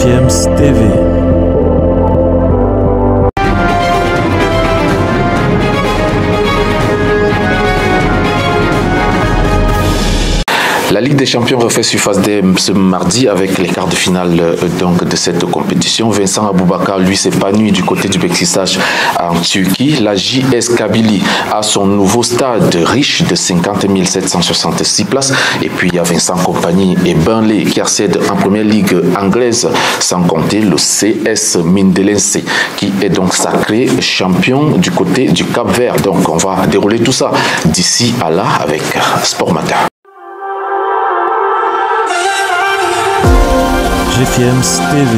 GFM's TV. La Ligue des Champions refait surface dès ce mardi avec les quarts de finale de cette compétition. Vincent Aboubakar, lui, s'épanouit du côté du Beşiktaş en Turquie. La JS Kabylie a son nouveau stade riche de 50 766 places. Et puis il y a Vincent Kompany et Burnley qui accèdent en première ligue anglaise, sans compter le CS Mindelense qui est donc sacré champion du côté du Cap-Vert. Donc on va dérouler tout ça d'ici à là avec Sport Matin. GFM's TV.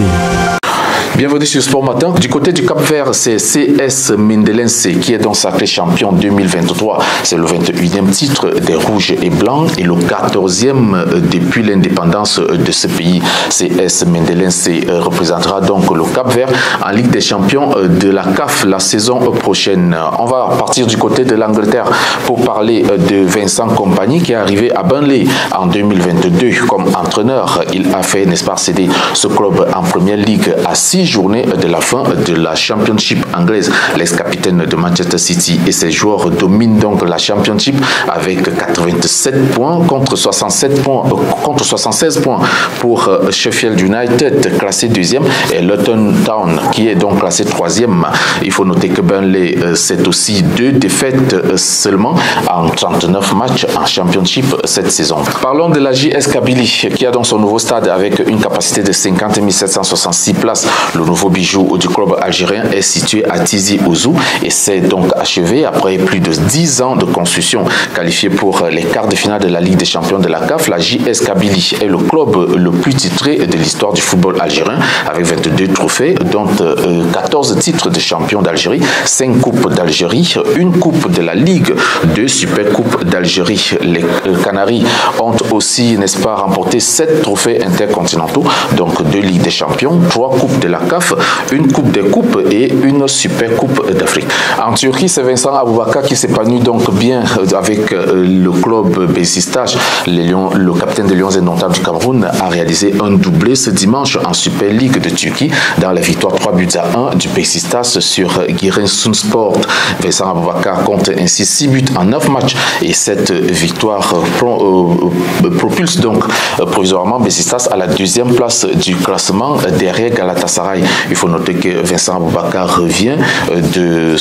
Bienvenue sur Sport Matin. Du côté du Cap-Vert, c'est CS Mindelense qui est donc sacré champion 2023. C'est le 21e titre des Rouges et Blancs et le 14e depuis l'indépendance de ce pays. CS Mindelense représentera donc le Cap-Vert en Ligue des Champions de la CAF la saison prochaine. On va partir du côté de l'Angleterre pour parler de Vincent Kompany qui est arrivé à Burnley en 2022 comme entraîneur. Il a fait, n'est-ce pas, céder ce club en première ligue à 6 journées de la fin de la Championship anglaise. L'ex-capitaine de Manchester City et ses joueurs dominent donc la Championship avec 87 points contre 76 points pour Sheffield United classé deuxième et Luton Town qui est donc classé troisième. Il faut noter que Burnley c'est aussi 2 défaites seulement en 39 matchs en Championship cette saison. Parlons de la JS Kabylie qui a donc son nouveau stade avec une capacité de 50 766 places. Le nouveau bijou du club algérien est situé à Tizi Ouzou et c'est donc achevé après plus de 10 ans de construction. Qualifié pour les quarts de finale de la Ligue des Champions de la CAF, la JS Kabylie est le club le plus titré de l'histoire du football algérien avec 22 trophées, dont 14 titres de champion d'Algérie, 5 coupes d'Algérie, une coupe de la Ligue, 2 super coupes d'Algérie. Les Canaries ont aussi, n'est-ce pas, remporté 7 trophées intercontinentaux, donc 2 Ligues des Champions, 3 coupes de la CAF, une coupe des coupes et une super coupe d'Afrique. En Turquie, c'est Vincent Aboubakar qui s'épanouit donc bien avec le club Beşiktaş. Le capitaine des Lions indomptables du Cameroun a réalisé un doublé ce dimanche en Super League de Turquie dans la victoire 3-1 du Beşiktaş sur Giresunspor. Vincent Aboubakar compte ainsi 6 buts en 9 matchs et cette victoire propulse donc provisoirement Beşiktaş à la 2e place du classement derrière Galatasaray. Il faut noter que Vincent Aboubakar revient de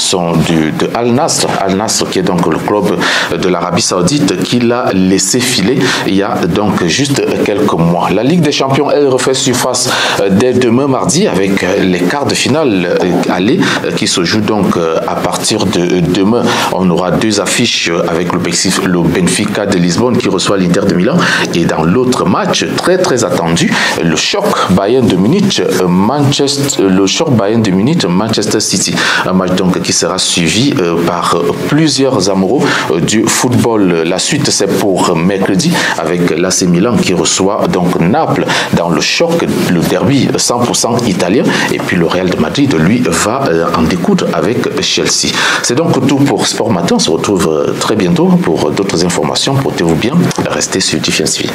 Al Nassr qui est donc le club de l'Arabie Saoudite qu'il a laissé filer il y a donc juste quelques mois. La Ligue des Champions, elle refait surface dès demain mardi avec les quarts de finale aller qui se jouent donc à partir de demain. On aura 2 affiches avec le Benfica de Lisbonne qui reçoit l'Inter de Milan et dans l'autre match très attendu, le choc Bayern de Munich Manchester City, un match donc qui sera suivi par plusieurs amoureux du football. La suite c'est pour mercredi avec l'AC Milan qui reçoit donc Naples dans le choc, le derby 100% italien, et puis le Real de Madrid lui va en découdre avec Chelsea. C'est donc tout pour Sport Matin. On se retrouve très bientôt pour d'autres informations. Portez-vous bien, restez sur GFM's TV.